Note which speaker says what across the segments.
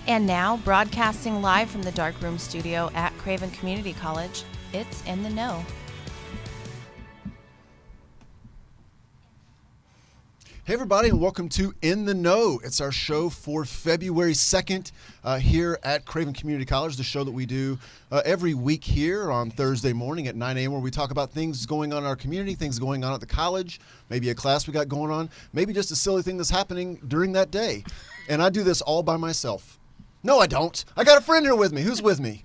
Speaker 1: And now, broadcasting live from the Dark Room studio at Craven Community College, it's In the Know.
Speaker 2: Hey everybody, and welcome to In the Know. It's our show for February 2nd here at Craven Community College, the show that we do every week here on Thursday morning at 9 a.m. where we talk about things going on in our community, things going on at the college, maybe a class we got going on, maybe just a silly thing that's happening during that day. And I do this all by myself. No, I don't. I got a friend here with me. Who's with me?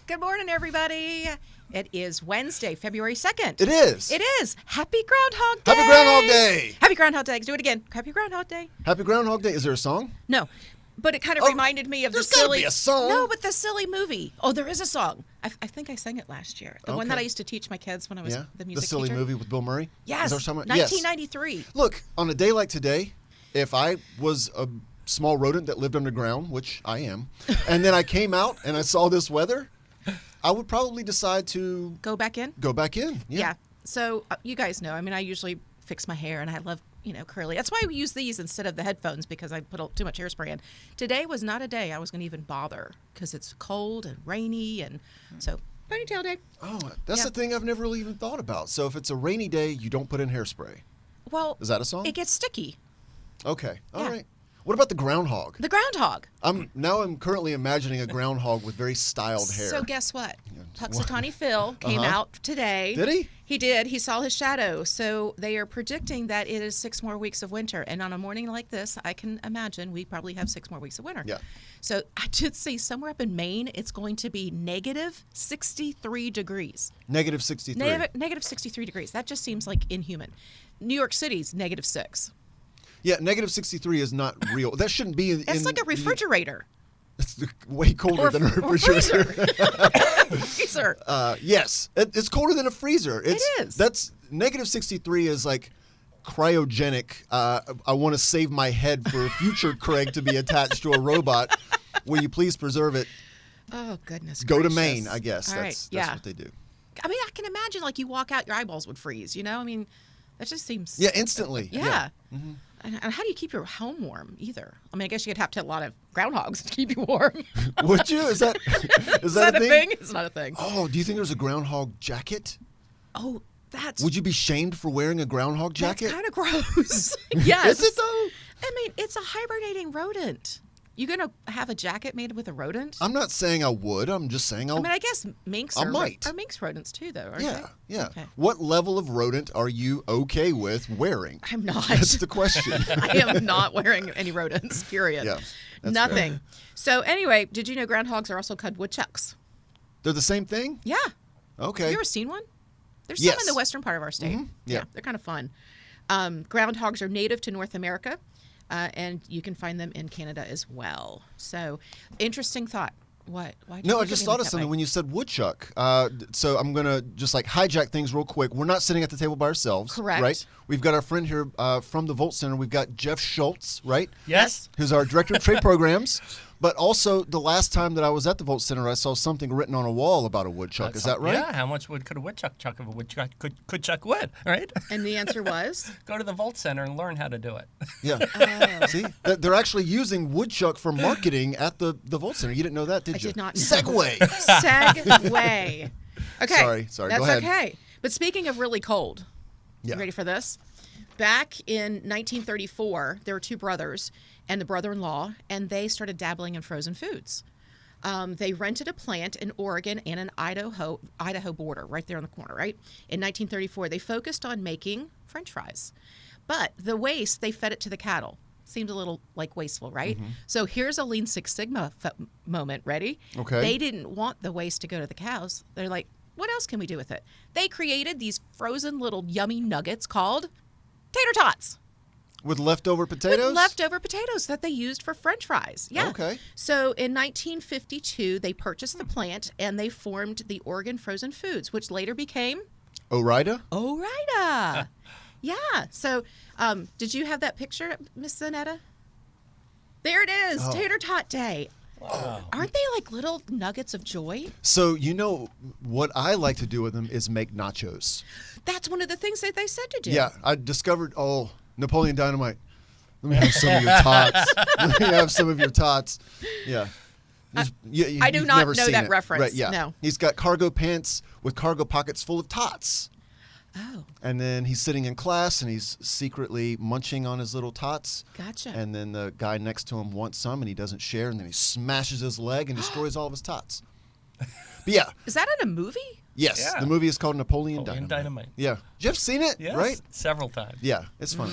Speaker 3: Good morning, everybody. It is Wednesday, February 2nd.
Speaker 2: It is.
Speaker 3: It is. Happy Groundhog Day.
Speaker 2: Happy Groundhog Day.
Speaker 3: Happy Groundhog Day. Do it again. Happy Groundhog Day.
Speaker 2: Happy Groundhog Day. Is there a song?
Speaker 3: No, but it kind of reminded me of the
Speaker 2: there's
Speaker 3: silly.
Speaker 2: Gotta be a song.
Speaker 3: No, but the silly movie. Oh, there is a song. I think I sang it last year. The one
Speaker 2: Okay.
Speaker 3: that I used to teach my kids when I was the music
Speaker 2: The silly
Speaker 3: teacher.
Speaker 2: movie with Bill Murray?
Speaker 3: Yes.
Speaker 2: Is there a song? Yes.
Speaker 3: 1993.
Speaker 2: Look, on a day like today, if I was a small rodent that lived underground, which I am, and then I came out and I saw this weather, I would probably decide to
Speaker 3: Go back in.
Speaker 2: go back in.
Speaker 3: Yeah. So you guys know. I mean, I usually fix my hair, and I love curly. That's why we use these instead of the headphones because I put too much hairspray in. Today was not a day I was going to even bother because it's cold and rainy, and so ponytail day.
Speaker 2: Oh, that's the thing I've never really even thought about. So if it's a rainy day, you don't put in hairspray.
Speaker 3: Well,
Speaker 2: Is that a song?
Speaker 3: It gets sticky.
Speaker 2: Okay. All
Speaker 3: Yeah.
Speaker 2: right. What about the groundhog?
Speaker 3: The groundhog.
Speaker 2: I'm currently imagining a groundhog with very styled hair.
Speaker 3: So guess what?
Speaker 2: Yeah.
Speaker 3: Puxatawny Phil came out today.
Speaker 2: Did he?
Speaker 3: He did. He saw his shadow. So they are predicting that it is 6 more weeks of winter. And on a morning like this, I can imagine we probably have 6 more weeks of winter.
Speaker 2: Yeah.
Speaker 3: So I did see somewhere up in Maine, it's going to be negative 63 degrees.
Speaker 2: Negative 63.
Speaker 3: Negative 63 degrees. That just seems like inhuman. New York City's negative 6.
Speaker 2: Yeah, negative 63 is not real. That shouldn't be in.
Speaker 3: It's like a refrigerator.
Speaker 2: It's way colder than a refrigerator.
Speaker 3: Freezer.
Speaker 2: Yes, it's colder than a freezer.
Speaker 3: It is.
Speaker 2: That's negative 63 is like cryogenic. I want to save my head for future Craig to be attached to a robot. Will you please preserve it?
Speaker 3: Oh, goodness
Speaker 2: Go to
Speaker 3: gracious.
Speaker 2: Maine, I guess.
Speaker 3: All
Speaker 2: That's
Speaker 3: right.
Speaker 2: what they do.
Speaker 3: I mean, I can imagine like you walk out, your eyeballs would freeze, I mean, that just seems...
Speaker 2: Yeah, instantly.
Speaker 3: Yeah.
Speaker 2: Mm-hmm.
Speaker 3: And how do you keep your home warm either? I mean, I guess you'd have to have a lot of groundhogs to keep you warm.
Speaker 2: Would you? Is that
Speaker 3: Is that
Speaker 2: a thing?
Speaker 3: It's not a thing.
Speaker 2: Oh, do you think there's a groundhog jacket?
Speaker 3: Oh, that's...
Speaker 2: Would you be shamed for wearing a groundhog jacket?
Speaker 3: That's kind of gross. Yes.
Speaker 2: Is it though?
Speaker 3: I mean, it's a hibernating rodent. You going to have a jacket made with a rodent?
Speaker 2: I'm not saying I would. I'm just saying I'll.
Speaker 3: I mean, I guess minks
Speaker 2: I
Speaker 3: are
Speaker 2: might.
Speaker 3: minks rodents too, though, aren't
Speaker 2: Yeah,
Speaker 3: they?
Speaker 2: yeah.
Speaker 3: Okay.
Speaker 2: What level of rodent are you okay with wearing?
Speaker 3: I'm not.
Speaker 2: That's the question.
Speaker 3: I am not wearing any rodents, period.
Speaker 2: Yeah, that's
Speaker 3: Nothing.
Speaker 2: fair.
Speaker 3: So anyway, did you know groundhogs are also called woodchucks?
Speaker 2: They're the same thing?
Speaker 3: Yeah.
Speaker 2: Okay.
Speaker 3: Have you ever seen one? There's
Speaker 2: Yes.
Speaker 3: some in the western part of our state.
Speaker 2: Mhm. Yeah.
Speaker 3: They're kind of fun. Groundhogs are native to North America, and you can find them in Canada as well. So, interesting thought. What? Why?
Speaker 2: No, I just thought of something when you said woodchuck. So I'm going to just like hijack things real quick. We're not sitting at the table by ourselves.
Speaker 3: Correct.
Speaker 2: Right? We've got our friend here from the Volt Center. We've got Jeff Schulze, right?
Speaker 4: Yes.
Speaker 2: Who's our Director of Trade Programs. But also, the last time that I was at the Volt Center, I saw something written on a wall about a woodchuck. Is that right?
Speaker 4: Yeah. How much wood could a woodchuck chuck if a woodchuck could chuck wood, right?
Speaker 3: And the answer was?
Speaker 4: Go to the Volt Center and learn how to do it.
Speaker 2: Yeah.
Speaker 3: Oh.
Speaker 2: See? They're actually using woodchuck for marketing at the Volt Center. You didn't know that, did you?
Speaker 3: I did not know.
Speaker 2: Segway.
Speaker 3: Segway. Okay.
Speaker 2: Sorry.
Speaker 3: That's
Speaker 2: Go ahead.
Speaker 3: okay. But speaking of really cold,
Speaker 2: Yeah.
Speaker 3: you ready for this? Back in 1934, there were 2 brothers and the brother-in-law, and they started dabbling in frozen foods. They rented a plant in Oregon and an Idaho border, right there on the corner, right? In 1934, they focused on making French fries. But the waste, they fed it to the cattle. Seems a little like wasteful, right?
Speaker 2: Mm-hmm.
Speaker 3: So here's a Lean Six Sigma moment. Ready?
Speaker 2: Okay.
Speaker 3: They didn't want the waste to go to the cows. They're like, what else can we do with it? They created these frozen little yummy nuggets called tater tots.
Speaker 2: With leftover potatoes?
Speaker 3: With leftover potatoes that they used for French fries. Yeah.
Speaker 2: Okay.
Speaker 3: So in 1952, they purchased the plant and they formed the Oregon Frozen Foods, which later became
Speaker 2: Orida?
Speaker 3: Orida. Yeah. So did you have that picture, Miss Zanetta? There it is,
Speaker 2: Oh.
Speaker 3: Tater Tot Day.
Speaker 4: Wow.
Speaker 3: Aren't they like little nuggets of joy?
Speaker 2: So, you know, what I like to do with them is make nachos.
Speaker 3: That's one of the things that they said to do.
Speaker 2: Yeah, I discovered, Napoleon Dynamite. Let me have some of your tots. Let me have some of your tots. Yeah.
Speaker 3: I do
Speaker 2: You've
Speaker 3: not
Speaker 2: never
Speaker 3: know
Speaker 2: seen
Speaker 3: that
Speaker 2: it.
Speaker 3: reference.
Speaker 2: Right, yeah.
Speaker 3: No.
Speaker 2: He's got cargo pants with cargo pockets full of tots.
Speaker 3: Oh,
Speaker 2: And then he's sitting in class and he's secretly munching on his little tots.
Speaker 3: gotcha.
Speaker 2: And then the guy next to him wants some and he doesn't share. And then he smashes his leg and destroys all of his tots. But yeah.
Speaker 3: Is that in a movie?
Speaker 2: Yes.
Speaker 4: Yeah.
Speaker 2: The movie is called Napoleon
Speaker 4: Napoleon
Speaker 2: Dynamite.
Speaker 4: Dynamite.
Speaker 2: Yeah. You have seen it?
Speaker 4: Yes,
Speaker 2: Right?
Speaker 4: several times.
Speaker 2: Yeah. It's funny.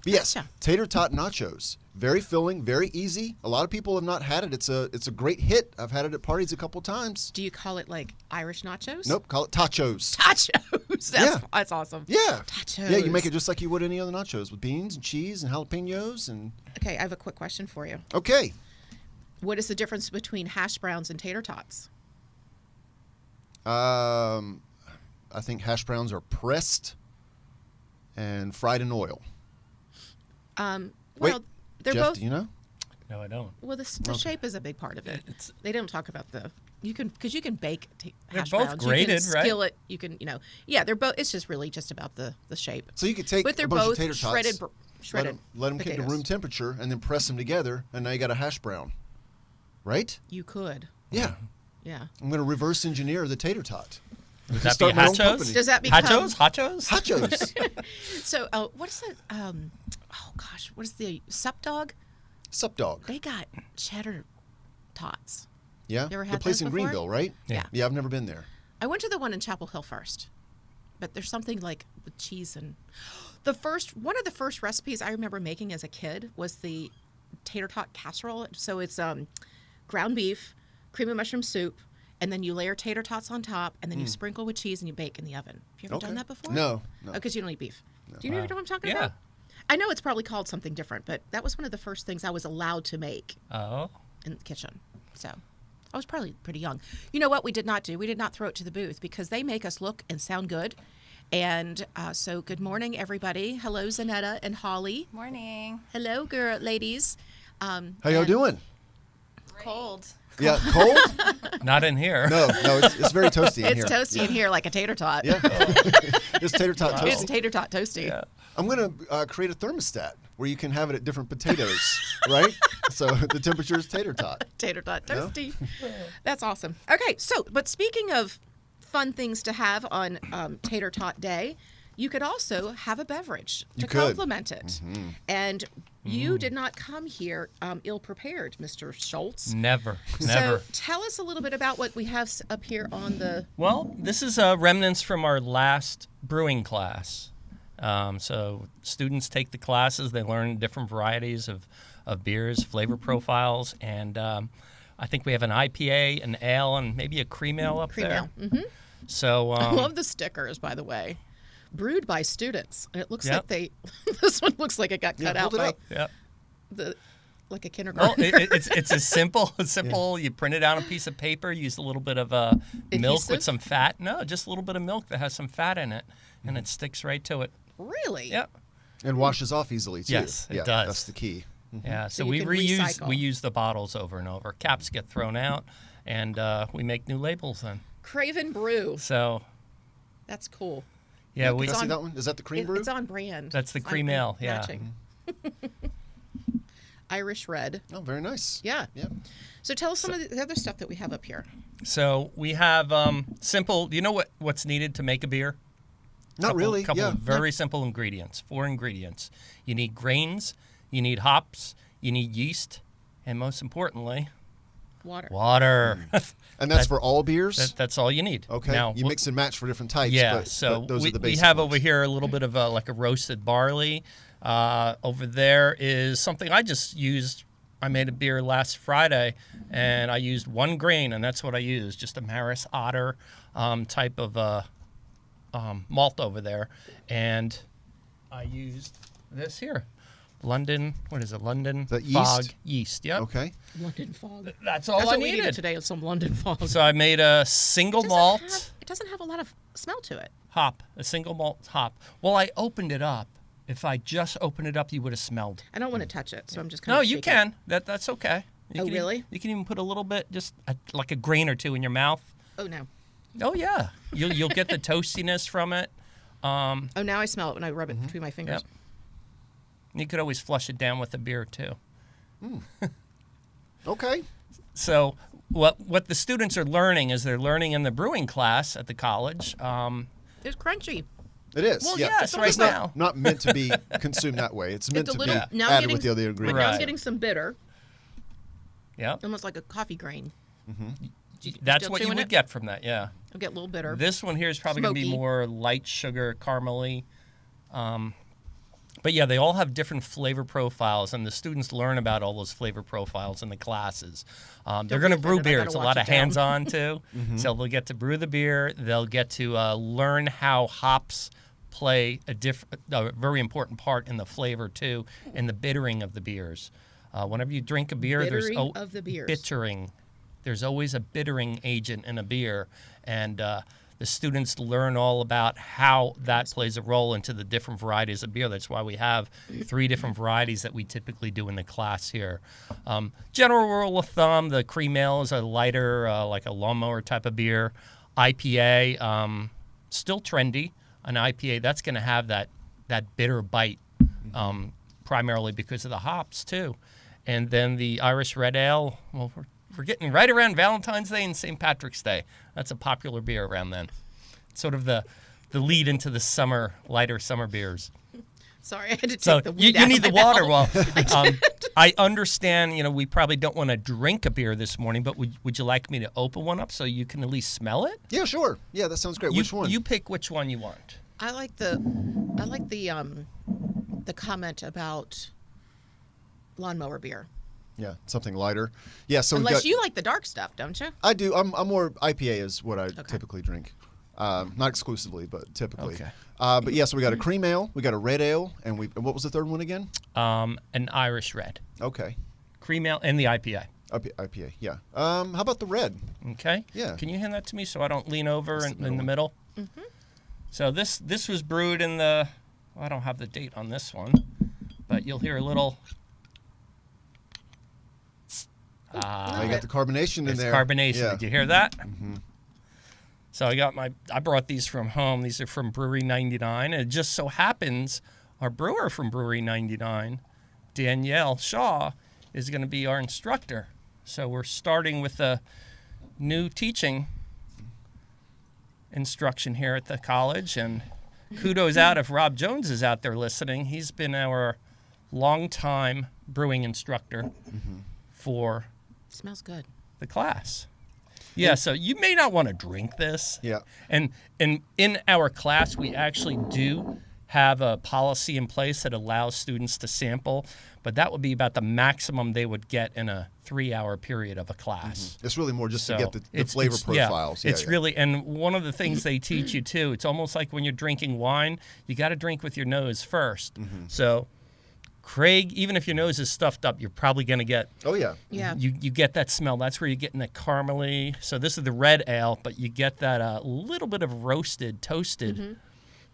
Speaker 2: But yes,
Speaker 3: Gotcha.
Speaker 2: tater tot nachos. Very filling, very easy. A lot of people have not had it. It's a great hit. I've had it at parties a couple times.
Speaker 3: Do you call it like Irish nachos?
Speaker 2: Nope, call it tachos.
Speaker 3: Tachos. That's awesome.
Speaker 2: Yeah.
Speaker 3: Tachos.
Speaker 2: Yeah, you make it just like you would any other nachos with beans and cheese and jalapenos and
Speaker 3: Okay, I have a quick question for you.
Speaker 2: okay.
Speaker 3: What is the difference between hash browns and tater tots?
Speaker 2: I think hash browns are pressed and fried in oil.
Speaker 3: Well,
Speaker 2: Wait,
Speaker 3: they're
Speaker 2: Jeff,
Speaker 3: both.
Speaker 2: do you know?
Speaker 4: No, I don't.
Speaker 3: Well, the shape is a big part of it.
Speaker 4: It's-
Speaker 3: They don't talk about you can bake
Speaker 4: They're
Speaker 3: hash
Speaker 4: both
Speaker 3: browns.
Speaker 4: grated,
Speaker 3: you can
Speaker 4: right?
Speaker 3: skillet. You can yeah, they're both. It's just really just about the shape.
Speaker 2: So you could take
Speaker 3: But they're
Speaker 2: a bunch
Speaker 3: both
Speaker 2: of tater tots,
Speaker 3: shredded.
Speaker 2: let them get to
Speaker 3: potatoes.
Speaker 2: room temperature, and then press them together, and now you got a hash brown. Right?
Speaker 3: You could.
Speaker 2: Yeah.
Speaker 3: Yeah.
Speaker 2: I'm going to reverse engineer the tater tot.
Speaker 4: Would that be
Speaker 2: Start my own company.
Speaker 4: hachos?
Speaker 3: Does that become
Speaker 4: Hachos? Hachos?
Speaker 2: Hachos.
Speaker 3: So? What is it? Oh gosh, what is the sup dog?
Speaker 2: Sup dog.
Speaker 3: They got cheddar tots.
Speaker 2: Yeah.
Speaker 3: You ever
Speaker 2: The
Speaker 3: had
Speaker 2: place
Speaker 3: those
Speaker 2: in
Speaker 3: before?
Speaker 2: Greenville, right?
Speaker 3: Yeah.
Speaker 2: Yeah, I've never been there.
Speaker 3: I went to the one in Chapel Hill first, but there's something like with cheese and one of the first recipes I remember making as a kid was the tater tot casserole. So it's ground beef, cream of mushroom soup, and then you layer tater tots on top, and then you sprinkle with cheese and you bake in the oven. Have you ever done
Speaker 2: Okay.
Speaker 3: that before?
Speaker 2: No.
Speaker 3: Because you don't eat beef. Do you know what I'm talking
Speaker 4: Yeah.
Speaker 3: about? I know it's probably called something different, but that was one of the first things I was allowed to make
Speaker 4: Oh.
Speaker 3: in the kitchen. So I was probably pretty young. You know what we did not do? We did not throw it to the booth because they make us look and sound good. And so good morning, everybody. Hello, Zanetta and Holly.
Speaker 1: Morning.
Speaker 3: Hello, ladies.
Speaker 2: How y'all doing?
Speaker 1: Cold.
Speaker 2: Yeah, cold?
Speaker 4: Not in here.
Speaker 2: No, it's very toasty in
Speaker 3: It's
Speaker 2: here.
Speaker 3: toasty in here like a tater tot.
Speaker 2: Yeah. It's tater tot toasty.
Speaker 3: It's tater tot toasty.
Speaker 4: Yeah.
Speaker 2: I'm going to create a thermostat where you can have it at different potatoes, right? So the temperature is tater tot.
Speaker 3: Tater tot
Speaker 2: No?
Speaker 3: toasty. That's awesome. Okay, so, but speaking of fun things to have on Tater Tot Day, you could also have a beverage to
Speaker 2: You could.
Speaker 3: complement it. And you did not come here ill-prepared, Mr. Schulze.
Speaker 4: Never.
Speaker 3: So tell us a little bit about what we have up here on the...
Speaker 4: Well, this is remnants from our last brewing class. So students take the classes, they learn different varieties of beers, flavor profiles, and I think we have an IPA, an ale, and maybe a cream ale up
Speaker 3: Cream
Speaker 4: there.
Speaker 3: ale.
Speaker 4: So
Speaker 3: I love the stickers, by the way. Brewed by students. And it looks
Speaker 4: Yep.
Speaker 3: like this one looks like it got cut out
Speaker 2: hold it
Speaker 3: by
Speaker 2: up.
Speaker 4: yeah.
Speaker 3: like a
Speaker 4: Well,
Speaker 3: kindergarten.
Speaker 4: it's a simple. You print it on a piece of paper, use a little bit of milk
Speaker 3: Adhesive?
Speaker 4: with some fat. No, just a little bit of milk that has some fat in it, and it sticks right to it.
Speaker 3: Really?
Speaker 4: Yep.
Speaker 2: And washes off easily, too.
Speaker 4: Yes, it
Speaker 2: yeah,
Speaker 4: does.
Speaker 2: That's the key.
Speaker 4: Yeah. So
Speaker 3: you
Speaker 4: we
Speaker 3: can
Speaker 4: reuse
Speaker 3: recycle.
Speaker 4: we use the bottles over and over. Caps get thrown out, and we make new labels then.
Speaker 3: Craven Brew.
Speaker 4: So
Speaker 3: That's cool.
Speaker 4: yeah,
Speaker 2: Can
Speaker 4: we
Speaker 2: I see
Speaker 3: on-
Speaker 2: that one? Is that the cream brew?
Speaker 3: It's on brand.
Speaker 4: That's the
Speaker 3: It's
Speaker 4: cream
Speaker 3: on-
Speaker 4: ale, yeah.
Speaker 3: matching. Irish red.
Speaker 2: Oh, very nice.
Speaker 3: Yeah.
Speaker 2: Yeah.
Speaker 3: So tell us some of the other stuff that we have up here.
Speaker 4: so we have simple. Do you know what's needed to make a beer?
Speaker 2: Not really.
Speaker 4: Couple
Speaker 2: Yeah.
Speaker 4: of very simple ingredients. 4 ingredients. You need grains, you need hops, you need yeast, and most importantly,
Speaker 3: Water.
Speaker 4: water.
Speaker 2: And that's for all beers?
Speaker 4: That's all you need.
Speaker 2: Okay.
Speaker 4: Now,
Speaker 2: You mix and match for different types.
Speaker 4: yeah.
Speaker 2: But,
Speaker 4: So
Speaker 2: but those
Speaker 4: we,
Speaker 2: are the
Speaker 4: we
Speaker 2: basic
Speaker 4: have
Speaker 2: ones.
Speaker 4: over here a little bit of like a roasted barley. Over there is something I just used. I made a beer last Friday, and I used 1 grain, and that's what I used, just a Maris Otter type of malt over there. And I used this here. London, what is it? London
Speaker 2: That
Speaker 4: Fog
Speaker 2: yeast?
Speaker 4: yeast. Yep.
Speaker 2: Okay.
Speaker 3: London fog.
Speaker 4: That's all
Speaker 3: That's
Speaker 4: I
Speaker 3: what we
Speaker 4: needed.
Speaker 3: needed today was some London fog.
Speaker 4: So I made a single malt
Speaker 3: It doesn't have a lot of smell to it.
Speaker 4: hop, a single malt hop. Well, I opened it up. If I just opened it up, you would have smelled.
Speaker 3: I don't want to touch it, so I'm just kind
Speaker 4: No,
Speaker 3: of
Speaker 4: you can. That's okay. You
Speaker 3: Oh,
Speaker 4: can
Speaker 3: really?
Speaker 4: you can even put a little bit, just like a grain or two in your mouth.
Speaker 3: Oh, no.
Speaker 4: Oh yeah, you'll get the toastiness from it.
Speaker 3: Oh, now I smell it when I rub it between my fingers.
Speaker 4: Yep. You could always flush it down with a beer too.
Speaker 2: Okay.
Speaker 4: So what the students are learning is they're learning in the brewing class at the college.
Speaker 3: It's crunchy.
Speaker 2: It is.
Speaker 4: Well,
Speaker 2: yeah.
Speaker 4: yes, right
Speaker 2: It's
Speaker 4: now.
Speaker 2: not meant to be consumed that way. It's meant
Speaker 3: It's a
Speaker 2: to
Speaker 3: little-
Speaker 2: be
Speaker 3: now I'm
Speaker 2: added
Speaker 3: getting-
Speaker 2: with the other ingredients.
Speaker 3: Now I'm
Speaker 4: Right.
Speaker 3: getting some bitter,
Speaker 4: Yep.
Speaker 3: almost like a coffee grain.
Speaker 4: That's
Speaker 3: still
Speaker 4: what you
Speaker 3: chewing
Speaker 4: would
Speaker 3: it?
Speaker 4: get from that, yeah.
Speaker 3: I'll get a little bitter.
Speaker 4: This one here is probably going to be
Speaker 3: Smoky.
Speaker 4: more light sugar, caramely. But yeah, they all have different flavor profiles, and the students learn about all those flavor profiles in the classes. They're going to
Speaker 3: be
Speaker 4: brew
Speaker 3: offended, I
Speaker 4: beer.
Speaker 3: gotta
Speaker 4: It's a
Speaker 3: watch
Speaker 4: lot
Speaker 3: it
Speaker 4: of
Speaker 3: down.
Speaker 4: hands-on too. So they'll get to brew the beer. They'll get to learn how hops play a very important part in the flavor too, in the bittering of the beers. Whenever you drink a beer,
Speaker 3: Bittering of the beers.
Speaker 4: bittering. There's always a bittering agent in a beer, and the students learn all about how that plays a role into the different varieties of beer. That's why we have 3 different varieties that we typically do in the class here. General rule of thumb, the cream ale is a lighter, like a lawnmower type of beer. IPA, still trendy. An IPA, that's going to have that bitter bite, primarily because of the hops too. And then the Irish Red Ale, well, we're getting right around Valentine's Day and St. Patrick's Day. That's a popular beer around then. It's sort of the lead into the summer, lighter summer beers.
Speaker 3: Sorry, I had to take
Speaker 4: So
Speaker 3: the
Speaker 4: you
Speaker 3: weed out
Speaker 4: need
Speaker 3: of
Speaker 4: the
Speaker 3: my
Speaker 4: water.
Speaker 3: mouth.
Speaker 4: Well, I understand, we probably don't want to drink a beer this morning, but would you like me to open one up so you can at least smell it?
Speaker 2: Yeah, sure. Yeah, that sounds great. Which one?
Speaker 4: You pick which one you want.
Speaker 3: I like the comment about lawnmower beer.
Speaker 2: Yeah, something lighter. Yeah, so
Speaker 3: Unless you like the dark stuff, don't you?
Speaker 2: I do. I'm more IPA is what I typically drink. Not exclusively, but typically.
Speaker 4: Okay.
Speaker 2: But yeah, so we got a cream ale, we got a red ale, and what was the third one again?
Speaker 4: An Irish Red.
Speaker 2: Okay.
Speaker 4: Cream ale and the IPA.
Speaker 2: IPA, yeah. How about the red?
Speaker 4: Okay.
Speaker 2: Yeah.
Speaker 4: Can you hand that to me so I don't lean over
Speaker 2: That's
Speaker 4: in
Speaker 2: the
Speaker 4: the
Speaker 2: middle
Speaker 4: middle?
Speaker 3: Mm-hmm.
Speaker 4: So this was brewed in I don't have the date on this one, but you'll hear a little.
Speaker 2: Oh, you got the carbonation in
Speaker 4: There's
Speaker 2: there.
Speaker 4: carbonation.
Speaker 2: Yeah.
Speaker 4: Did you hear that? Mm-hmm. So I brought these from home. These are from Brewery 99. And it just so happens our brewer from Brewery 99, Danielle Shaw, is going to be our instructor. So we're starting with a new teaching instruction here at the college. And kudos out if Rob Jones is out there listening. He's been our longtime brewing instructor for
Speaker 3: Smells good.
Speaker 4: the class. Yeah, so you may not want to drink this.
Speaker 2: Yeah.
Speaker 4: And in our class, we actually do have a policy in place that allows students to sample, but that would be about the maximum they would get in a 3-hour period of a class.
Speaker 2: It's really more just
Speaker 4: So
Speaker 2: to get the flavor profiles.
Speaker 4: Yeah, it's really, and one of the things they teach you too, it's almost like when you're drinking wine, you got to drink with your nose first. So Craig, even if your nose is stuffed up, you're probably going to get
Speaker 2: Oh, yeah.
Speaker 3: Yeah.
Speaker 4: you get that smell. That's where you're getting that caramely. So this is the red ale, but you get that little bit of roasted, toasted,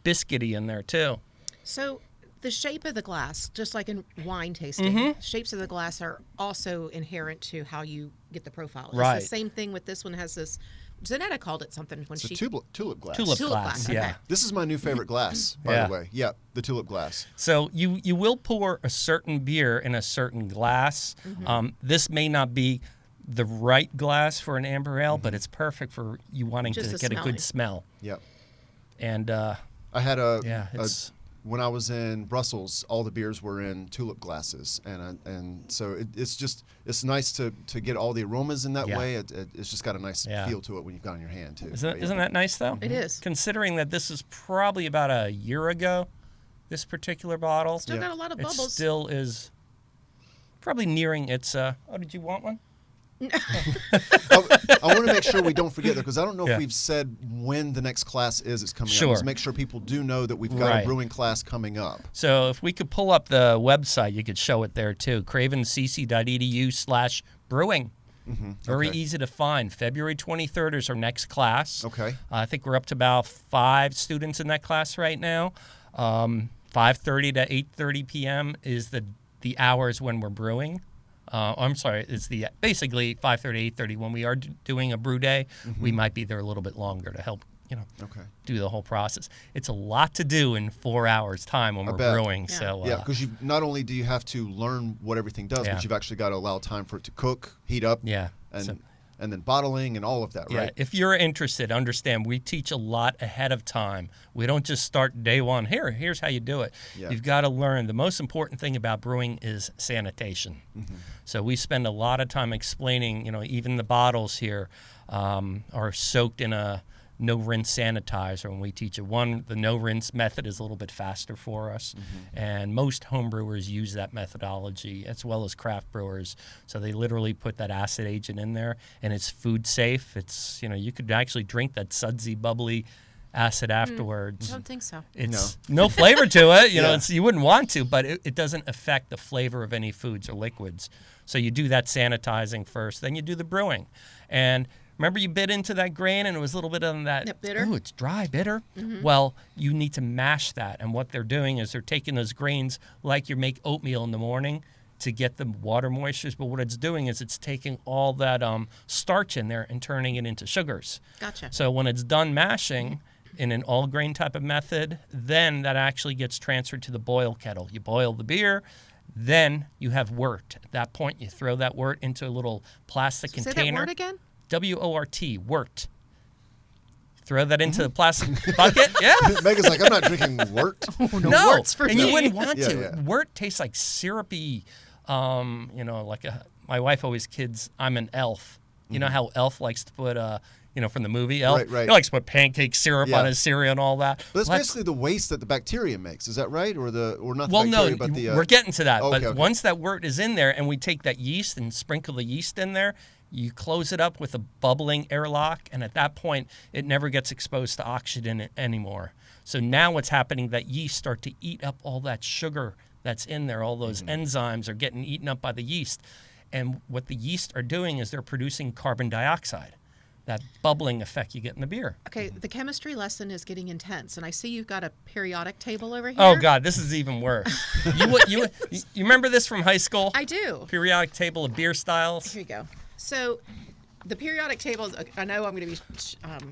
Speaker 4: biscuity in there too.
Speaker 3: So the shape of the glass, just like in wine tasting, shapes of the glass are also inherent to how you get the profile.
Speaker 4: Right.
Speaker 3: It's the same thing with this one. Has this. Zanetta called it something when
Speaker 2: It's a
Speaker 3: she.
Speaker 2: tulip glass.
Speaker 4: Tulip
Speaker 3: Tulip
Speaker 4: glass,
Speaker 3: glass,
Speaker 4: yeah.
Speaker 3: okay.
Speaker 2: This is my new favorite glass, by
Speaker 4: Yeah.
Speaker 2: the way. Yeah, the tulip glass.
Speaker 4: So you will pour a certain beer in a certain glass. This may not be the right glass for an amber ale, but it's perfect for you wanting
Speaker 3: Just
Speaker 4: to
Speaker 3: the
Speaker 4: get a
Speaker 3: smelling.
Speaker 4: good smell.
Speaker 2: Yep.
Speaker 4: And
Speaker 2: I had
Speaker 4: it's
Speaker 2: when I was in Brussels, all the beers were in tulip glasses, and so it's nice to get all the aromas in that
Speaker 4: Yeah.
Speaker 2: way. It's just got a nice
Speaker 4: Yeah.
Speaker 2: feel to it when you've got it in your hand too.
Speaker 4: isn't that nice though?
Speaker 3: It is.
Speaker 4: Considering that this is probably about a year ago, this particular bottle.
Speaker 3: Still got a lot of
Speaker 4: It
Speaker 3: bubbles.
Speaker 4: still is probably nearing its. Oh, did you want one?
Speaker 2: I want to make sure we don't forget though, because I don't know
Speaker 4: Yeah.
Speaker 2: if we've said when the next class is coming up.
Speaker 4: Sure.
Speaker 2: Let's make sure people do know that we've got
Speaker 4: Right.
Speaker 2: a brewing class coming up.
Speaker 4: So if we could pull up the website, you could show it there too. cravencc.edu/brewing. Very
Speaker 2: Okay.
Speaker 4: easy to find. February 23rd is our next class.
Speaker 2: Okay.
Speaker 4: I think we're up to about 5 students in that class right now. 5:30 to 8:30 p.m. is the hours when we're brewing. I'm sorry, it's basically 5:30, 8:30. When we are doing a brew day, we might be there a little bit longer to help do the whole process. It's a lot to do in 4 hours time when we're
Speaker 2: bet.
Speaker 4: brewing.
Speaker 3: Yeah.
Speaker 4: So
Speaker 2: Yeah, because not only do you have to learn what everything does,
Speaker 4: Yeah.
Speaker 2: but you've actually got to allow time for it to cook, heat up,
Speaker 4: yeah.
Speaker 2: and then bottling and all of that,
Speaker 4: Yeah,
Speaker 2: right?
Speaker 4: if you're interested, understand we teach a lot ahead of time. We don't just start day one. Here's how you do it.
Speaker 2: Yeah.
Speaker 4: You've got to learn. The most important thing about brewing is sanitation.
Speaker 2: Mm-hmm.
Speaker 4: So we spend a lot of time explaining, even the bottles here are soaked in a no-rinse sanitizer when we teach it. The no-rinse method is a little bit faster for us, and most home brewers use that methodology as well as craft brewers. So they literally put that acid agent in there, and it's food safe. It's, you could actually drink that sudsy, bubbly acid afterwards.
Speaker 3: I don't think so.
Speaker 4: It's no flavor to it.
Speaker 2: Yeah.
Speaker 4: You wouldn't want to, but it doesn't affect the flavor of any foods or liquids. So you do that sanitizing first, then you do the brewing. And remember you bit into that grain and it was a little bit of that,
Speaker 3: bitter.
Speaker 4: Oh, it's dry, bitter. Well, you need to mash that. And what they're doing is they're taking those grains like you make oatmeal in the morning to get the water moistures. But what it's doing is it's taking all that starch in there and turning it into sugars.
Speaker 3: Gotcha.
Speaker 4: So when it's done mashing in an all grain type of method, then that actually gets transferred to the boil kettle. You boil the beer. Then you have wort. At that point, you throw that wort into a little plastic
Speaker 3: Say
Speaker 4: container.
Speaker 3: that word again?
Speaker 4: W-O-R-T, wort. Throw that into the plastic bucket. Yeah.
Speaker 2: Megan's like, I'm not drinking wort.
Speaker 3: No worts for
Speaker 4: and
Speaker 3: me.
Speaker 4: you wouldn't want
Speaker 2: Yeah,
Speaker 4: to.
Speaker 2: yeah.
Speaker 4: Wort tastes like syrupy, my wife always kids, I'm an elf. You know how Elf likes to put, from the movie Elf?
Speaker 2: Right.
Speaker 4: He likes to put pancake syrup
Speaker 2: Yeah.
Speaker 4: on his cereal and all that.
Speaker 2: But it's
Speaker 4: Well,
Speaker 2: basically the waste that the bacteria makes. Is that right? Or not the
Speaker 4: Well,
Speaker 2: bacteria,
Speaker 4: no,
Speaker 2: but the...
Speaker 4: we're getting to that.
Speaker 2: okay,
Speaker 4: but
Speaker 2: okay.
Speaker 4: once that wort is in there and we take that yeast and sprinkle the yeast in there, you close it up with a bubbling airlock, and at that point, it never gets exposed to oxygen anymore. So now what's happening, that yeast start to eat up all that sugar that's in there. All those enzymes are getting eaten up by the yeast. And what the yeast are doing is they're producing carbon dioxide, that bubbling effect you get in the beer.
Speaker 3: Okay, the chemistry lesson is getting intense, and I see you've got a periodic table over here.
Speaker 4: Oh, God, this is even worse. you remember this from high school?
Speaker 3: I do.
Speaker 4: Periodic table of beer styles.
Speaker 3: Here you go. So, the periodic table, I know I'm going to be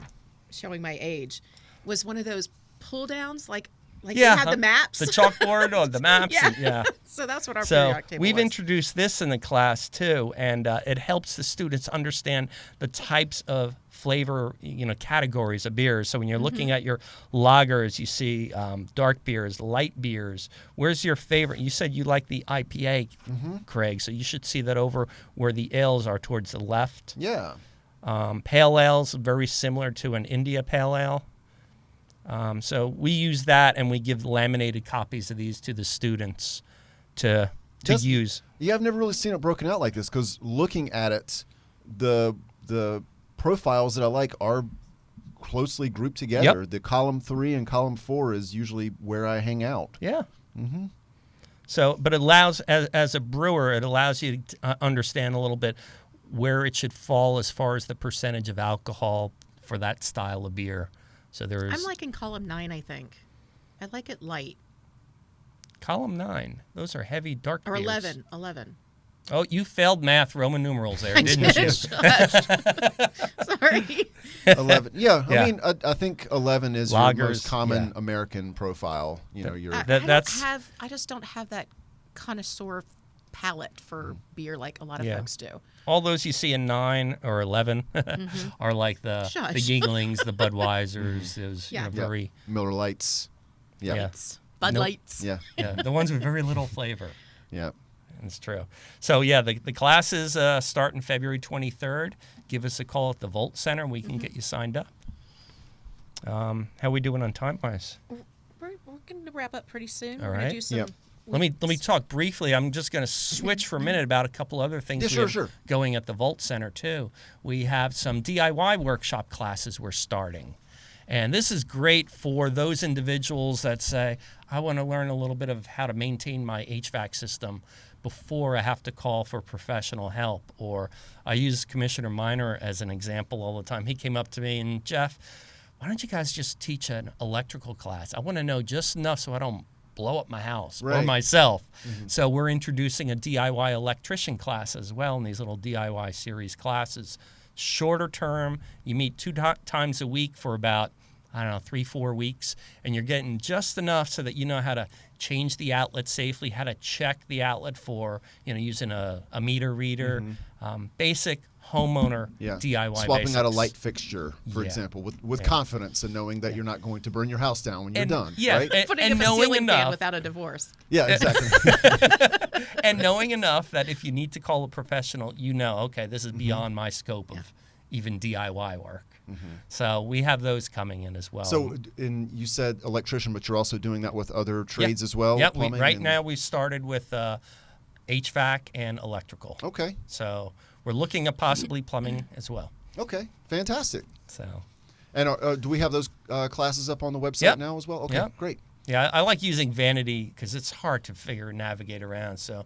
Speaker 3: showing my age, was one of those pull downs, like you had the maps.
Speaker 4: The chalkboard or the maps.
Speaker 3: Yeah.
Speaker 4: Yeah.
Speaker 3: So that's what our
Speaker 4: So
Speaker 3: periodic table
Speaker 4: we've
Speaker 3: was.
Speaker 4: introduced this in the class too, and it helps the students understand the types of flavor, categories of beers. So when you're looking at your lagers, you see dark beers, light beers. Where's your favorite? You said you like the IPA, Craig, so you should see that over where the ales are towards the left.
Speaker 2: Yeah.
Speaker 4: Pale ales, very similar to an India Pale Ale. So we use that, and we give laminated copies of these to the students to use.
Speaker 2: Yeah, I've never really seen it broken out like this because looking at it, the profiles that I like are closely grouped together.
Speaker 4: Yep.
Speaker 2: The column 3 and column 4 is usually where I hang out.
Speaker 4: Yeah. So, but it allows, as a brewer, it allows you to understand a little bit where it should fall as far as the percentage of alcohol for that style of beer. So there's
Speaker 3: I'm liking column 9, I think. I like it light.
Speaker 4: column 9. Those are heavy dark
Speaker 3: Or
Speaker 4: beers.
Speaker 3: 11.
Speaker 4: Oh, you failed math Roman numerals there, didn't you?
Speaker 3: Sorry.
Speaker 2: 11. Yeah,
Speaker 4: Yeah.
Speaker 2: I mean, I think 11 is your
Speaker 4: Lagers,
Speaker 2: most common
Speaker 4: yeah.
Speaker 2: American profile. Your
Speaker 3: I just don't have that connoisseur palate for beer like a lot of
Speaker 4: Yeah.
Speaker 3: folks do.
Speaker 4: All those you see in 9 or 11 are like the
Speaker 3: Shush.
Speaker 4: Yinglings, the Budweisers, those
Speaker 3: Yeah.
Speaker 4: very
Speaker 2: Miller Lights. Yeah.
Speaker 4: Yeah.
Speaker 3: Bud
Speaker 4: Nope.
Speaker 3: Lights.
Speaker 2: Yeah.
Speaker 4: yeah, the ones with very little flavor.
Speaker 2: Yeah.
Speaker 4: It's true. So, yeah, the classes start in February 23rd. Give us a call at the Volt Center. We can get you signed up. How are we doing on time-wise?
Speaker 3: We're going to wrap up pretty soon.
Speaker 4: All
Speaker 3: We're going
Speaker 4: right.
Speaker 3: to do some.
Speaker 2: Yep.
Speaker 4: Let me talk briefly. I'm just going to switch for a minute about a couple other things
Speaker 2: Yeah,
Speaker 4: we
Speaker 2: sure.
Speaker 4: have going at the Volt Center, too. We have some DIY workshop classes we're starting. And this is great for those individuals that say, I want to learn a little bit of how to maintain my HVAC system before I have to call for professional help. Or I use Commissioner Minor as an example all the time. He came up to me and, Jeff, why don't you guys just teach an electrical class? I want to know just enough so I don't blow up my house or
Speaker 2: Right.
Speaker 4: myself. So we're introducing a DIY electrician class as well in these little DIY series classes. Shorter term, you meet 2 times a week for about I don't know, 3-4 weeks, and you're getting just enough so that you know how to change the outlet safely, how to check the outlet for, using a meter reader, basic homeowner DIY
Speaker 2: Swapping
Speaker 4: basics.
Speaker 2: out a light fixture, for example, with confidence and knowing that you're not going to burn your house down when you're done.
Speaker 4: Yeah,
Speaker 2: right?
Speaker 3: Putting
Speaker 4: and
Speaker 3: up a
Speaker 4: knowing
Speaker 3: ceiling fan
Speaker 4: enough.
Speaker 3: without a divorce.
Speaker 2: Yeah, exactly.
Speaker 4: And knowing enough that if you need to call a professional, okay, this is beyond my scope of even DIY work. So we have those coming in as well.
Speaker 2: So, and you said electrician, but you're also doing that with other trades as well?
Speaker 4: Yep.
Speaker 2: Plumbing
Speaker 4: Now we started with HVAC and electrical.
Speaker 2: Okay.
Speaker 4: So we're looking at possibly plumbing as well.
Speaker 2: Okay. Fantastic.
Speaker 4: So.
Speaker 2: And do we have those classes up on the website now as well? Okay.
Speaker 4: Yep.
Speaker 2: Great.
Speaker 4: Yeah, I like using Vanity because it's hard to navigate around. So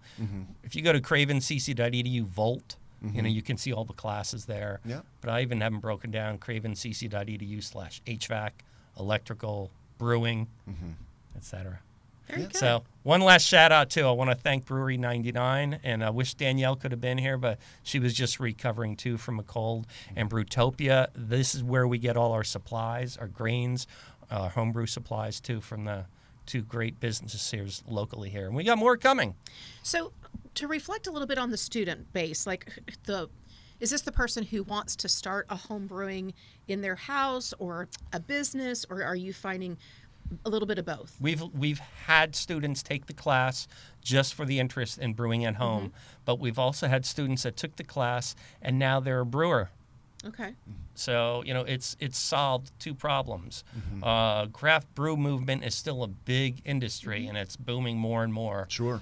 Speaker 4: if you go to cravencc.edu Volt, you can see all the classes there.
Speaker 2: Yeah.
Speaker 4: But I even have them broken down, cravencc.edu/HVAC, electrical, brewing, etc.
Speaker 3: Very good.
Speaker 4: So one last shout out too. I want to thank Brewery 99, and I wish Danielle could have been here, but she was just recovering too from a cold. And Brewtopia, this is where we get all our supplies, our grains, homebrew supplies too, from the two great businesses here locally here, and we got more coming.
Speaker 3: So, to reflect a little bit on the student base, is this the person who wants to start a home brewing in their house or a business, or are you finding a little bit of both?
Speaker 4: We've had students take the class just for the interest in brewing at home, but we've also had students that took the class and now they're a brewer.
Speaker 3: Okay.
Speaker 4: So, it's solved two problems. Craft brew movement is still a big industry, and it's booming more and more.
Speaker 2: Sure.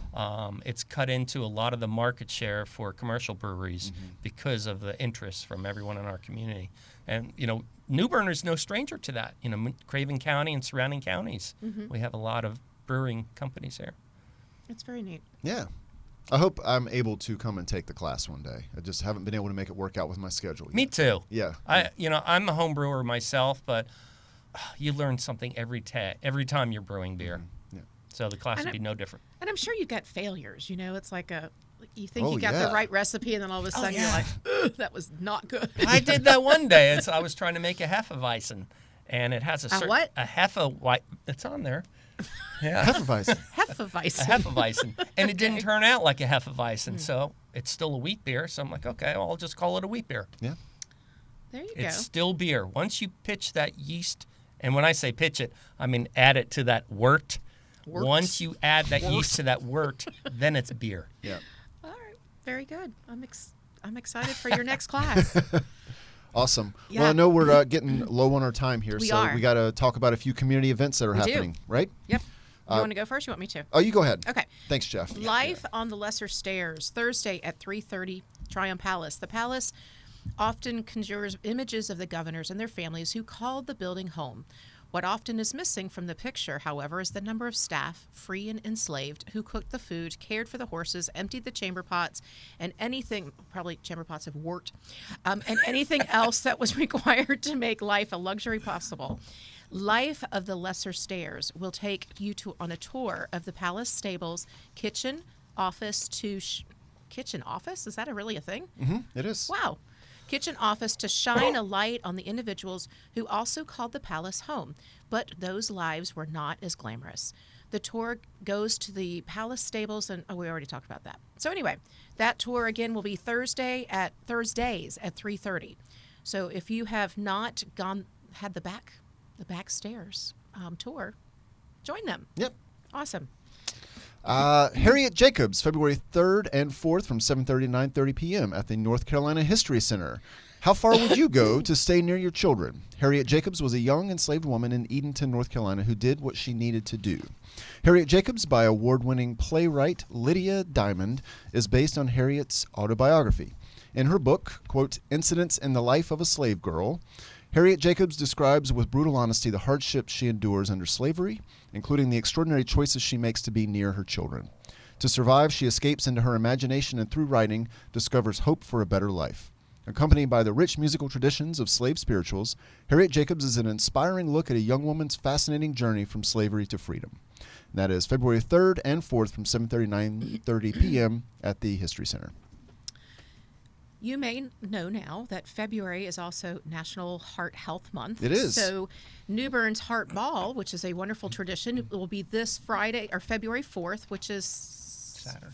Speaker 4: It's cut into a lot of the market share for commercial breweries because of the interest from everyone in our community. And, New Bern is no stranger to that. Craven County and surrounding counties, we have a lot of brewing companies here.
Speaker 3: It's very neat.
Speaker 2: Yeah. I hope I'm able to come and take the class one day. I just haven't been able to make it work out with my schedule yet.
Speaker 4: Me too.
Speaker 2: Yeah.
Speaker 4: I'm a home brewer myself, but you learn something every time you're brewing beer.
Speaker 2: Yeah.
Speaker 4: So the class would be no different.
Speaker 3: And I'm sure you get failures. It's like you think
Speaker 2: Oh,
Speaker 3: you got
Speaker 2: yeah.
Speaker 3: the right recipe, and then all of a sudden you're like, ugh, that was not good.
Speaker 4: I did that one day. I was trying to make a Hefeweizen, and it has a certain...
Speaker 3: what?
Speaker 4: A Hefeweizen. It's on there. Yeah.
Speaker 2: Hefeweizen.
Speaker 3: Hefeweizen.
Speaker 4: A Hefeweizen. And it didn't turn out like a Hefeweizen, so it's still a wheat beer. So I'm like, okay, well, I'll just call it a wheat beer.
Speaker 2: Yeah.
Speaker 3: There you
Speaker 4: It's
Speaker 3: go.
Speaker 4: still beer. Once you pitch that yeast, and when I say pitch it, I mean add it to that wort. Once you add that yeast to that wort, then it's beer.
Speaker 2: Yeah.
Speaker 3: All right. Very good. I'm excited for your next class.
Speaker 2: Awesome.
Speaker 3: Yeah.
Speaker 2: Well, I know we're getting low on our time here,
Speaker 3: We
Speaker 2: so
Speaker 3: are.
Speaker 2: we got to talk about a few community events that are
Speaker 3: We do.
Speaker 2: happening, right?
Speaker 3: Yep. You want to go first? You want me to?
Speaker 2: Oh, you go ahead.
Speaker 3: Okay.
Speaker 2: Thanks, Jeff.
Speaker 3: Life on the Lesser Stairs, Thursday at 3:30, Tryon Palace. The palace often conjures images of the governors and their families who called the building home. What often is missing from the picture, however, is the number of staff, free and enslaved, who cooked the food, cared for the horses, emptied the chamber pots, and anything, probably chamber pots of wort, and anything else that was required to make life a luxury possible. Life of the Lesser Stairs will take you on a tour of the palace stables, kitchen, office to... kitchen office? Is that really a thing?
Speaker 2: It is.
Speaker 3: Wow. Kitchen office to shine a light on the individuals who also called the palace home, but those lives were not as glamorous. The tour goes to the palace stables, and we already talked about that. So anyway, that tour again will be Thursdays at 3:30. So if you have not had the back stairs tour, join them.
Speaker 2: Yep.
Speaker 3: Awesome.
Speaker 2: Harriet Jacobs, February 3rd and 4th from 7:30 to 9:30 p.m. at the North Carolina History Center. How far would you go to stay near your children? Harriet Jacobs was a young enslaved woman in Edenton, North Carolina, who did what she needed to do. Harriet Jacobs, by award-winning playwright Lydia Diamond, is based on Harriet's autobiography. In her book, quote, Incidents in the Life of a Slave Girl, Harriet Jacobs describes with brutal honesty the hardships she endures under slavery, including the extraordinary choices she makes to be near her children. To survive, she escapes into her imagination and through writing discovers hope for a better life. Accompanied by the rich musical traditions of slave spirituals, Harriet Jacobs is an inspiring look at a young woman's fascinating journey from slavery to freedom. And that is February 3rd and 4th from 7:30 to 9:30 p.m. at the History Center.
Speaker 3: You may know now that February is also National Heart Health Month.
Speaker 2: It is.
Speaker 3: So New Bern's Heart Ball, which is a wonderful tradition, will be this Friday, or February 4th, which is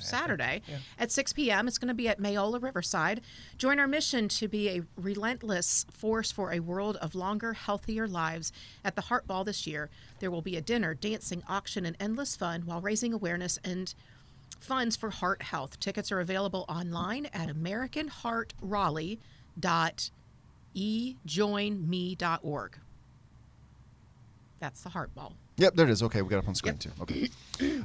Speaker 3: Saturday at 6 p.m. It's going to be at Mayola Riverside. Join our mission to be a relentless force for a world of longer, healthier lives. At the Heart Ball this year, there will be a dinner, dancing, auction, and endless fun while raising awareness and funds for heart health. Tickets are available online at americanheartraleigh.ejoinme.org. That's the Heart Ball.
Speaker 2: Yep, there it is. Okay, we got it up on screen too. Okay.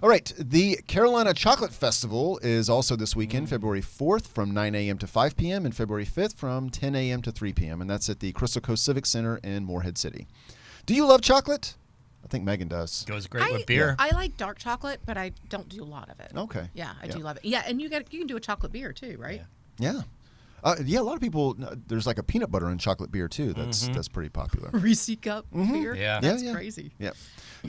Speaker 2: All right. The Carolina Chocolate Festival is also this weekend, February 4th from 9 a.m. to 5 p.m. and February 5th from 10 a.m. to 3 p.m. And that's at the Crystal Coast Civic Center in Morehead City. Do you love chocolate? I think Megan does.
Speaker 4: Goes great with beer.
Speaker 3: I like dark chocolate, but I don't do a lot of it.
Speaker 2: Okay.
Speaker 3: Yeah, I do love it. Yeah, and you can do a chocolate beer too, right?
Speaker 2: Yeah. Yeah, a lot of people, there's like a peanut butter and chocolate beer too. That's pretty popular.
Speaker 3: Reese cup beer.
Speaker 4: Yeah.
Speaker 3: That's crazy.
Speaker 2: Yeah.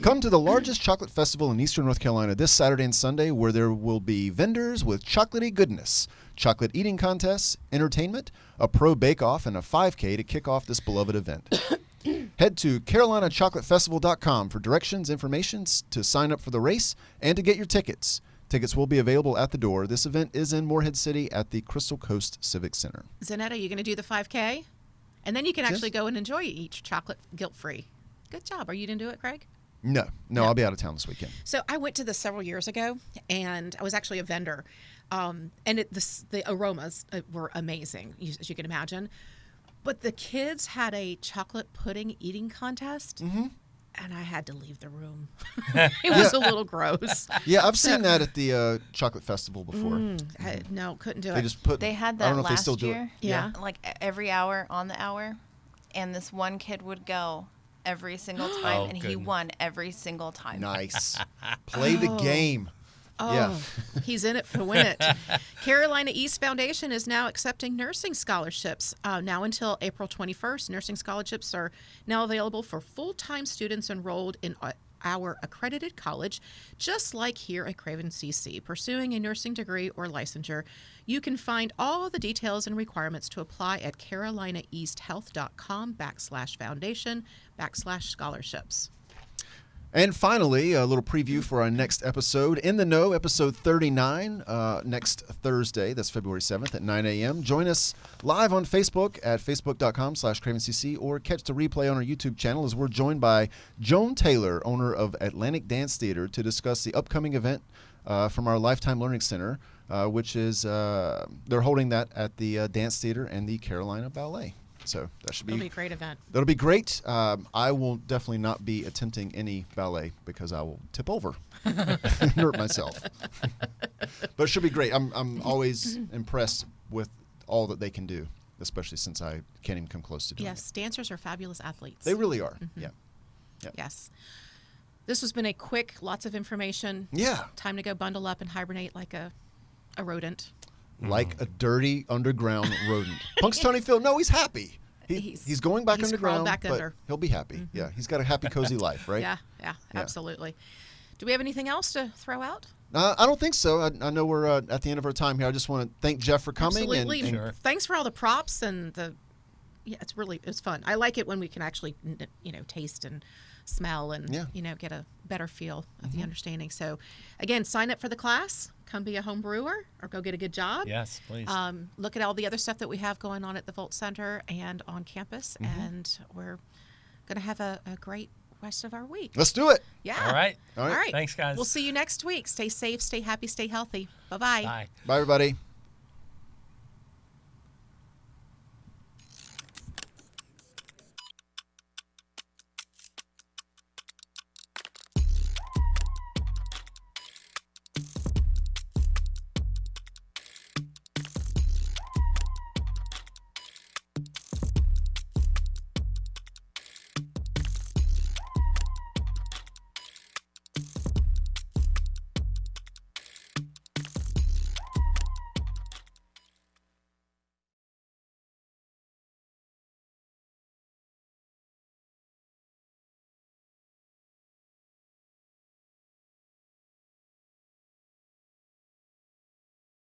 Speaker 2: Come to the largest chocolate festival in Eastern North Carolina this Saturday and Sunday, where there will be vendors with chocolatey goodness, chocolate eating contests, entertainment, a pro bake-off, and a 5K to kick off this beloved event. Head to CarolinaChocolateFestival.com for directions, information to sign up for the race, and to get your tickets. Tickets will be available at the door. This event is in Morehead City at the Crystal Coast Civic Center.
Speaker 3: Zanetta, are you going to do the 5K? And then you can actually go and enjoy each chocolate guilt-free. Good job. Are you going to do it, Craig?
Speaker 2: No, I'll be out of town this weekend.
Speaker 3: So I went to this several years ago, and I was actually a vendor. And the aromas were amazing, as you can imagine. But the kids had a chocolate pudding eating contest, and I had to leave the room. It was a little gross.
Speaker 2: Yeah, I've seen that at the chocolate festival before.
Speaker 3: No, couldn't do
Speaker 2: They
Speaker 3: it.
Speaker 2: just put.
Speaker 1: They had
Speaker 2: I
Speaker 1: that
Speaker 2: don't know if they
Speaker 1: last
Speaker 2: still do it.
Speaker 1: year.
Speaker 3: Yeah.
Speaker 1: Like every hour on the hour. And this one kid would go every single time,
Speaker 4: Oh,
Speaker 1: and he
Speaker 4: goodness.
Speaker 1: won every single time.
Speaker 2: Nice. Play the game.
Speaker 3: Oh,
Speaker 2: Yeah.
Speaker 3: He's in it to win it. Carolina East Foundation is now accepting nursing scholarships. Now until April 21st, nursing scholarships are now available for full-time students enrolled in our accredited college, just like here at Craven CC, pursuing a nursing degree or licensure. You can find all the details and requirements to apply at carolinaeasthealth.com/foundation/scholarships.
Speaker 2: And finally, a little preview for our next episode. In the Know, episode 39, next Thursday. That's February 7th at 9 a.m. Join us live on Facebook at facebook.com/CravenCC or catch the replay on our YouTube channel as we're joined by Joan Taylor, owner of Atlantic Dance Theater, to discuss the upcoming event from our Lifetime Learning Center, which is, they're holding that at the Dance Theater and the Carolina Ballet. So that should
Speaker 3: It'll be a great event.
Speaker 2: That'll be great. I will definitely not be attempting any ballet because I will tip over and hurt myself. But it should be great. I'm always impressed with all that they can do, especially since I can't even come close to doing
Speaker 3: Yes, dancers are fabulous athletes.
Speaker 2: it. They really are. Yeah.
Speaker 3: Yes. This has been a quick, lots of information.
Speaker 2: Yeah.
Speaker 3: Time to go bundle up and hibernate like a rodent.
Speaker 2: Like a dirty underground rodent. Punxsutawney Phil, no, he's happy. He's going back
Speaker 3: he's
Speaker 2: underground,
Speaker 3: crawled back
Speaker 2: but
Speaker 3: under.
Speaker 2: he'll be happy. Yeah, he's got a happy, cozy life, right?
Speaker 3: Yeah, absolutely. Do we have anything else to throw out?
Speaker 2: I don't think so. I know we're at the end of our time here. I just want to thank Jeff for coming.
Speaker 3: Absolutely.
Speaker 2: And
Speaker 4: Sure.
Speaker 3: Thanks for all the props and it's fun. I like it when we can actually taste and smell and get a better feel of the understanding. So again, sign up for the class, come be a home brewer or go get a good job.
Speaker 4: Yes, please.
Speaker 3: Look at all the other stuff that we have going on at the Volt Center and on campus, and we're going to have a great rest of our week.
Speaker 2: Let's do it.
Speaker 3: Yeah.
Speaker 4: All right.
Speaker 3: All right.
Speaker 4: Thanks, guys.
Speaker 3: We'll see you next week. Stay safe, stay happy, stay healthy. Bye-bye.
Speaker 4: Bye.
Speaker 2: Bye, everybody.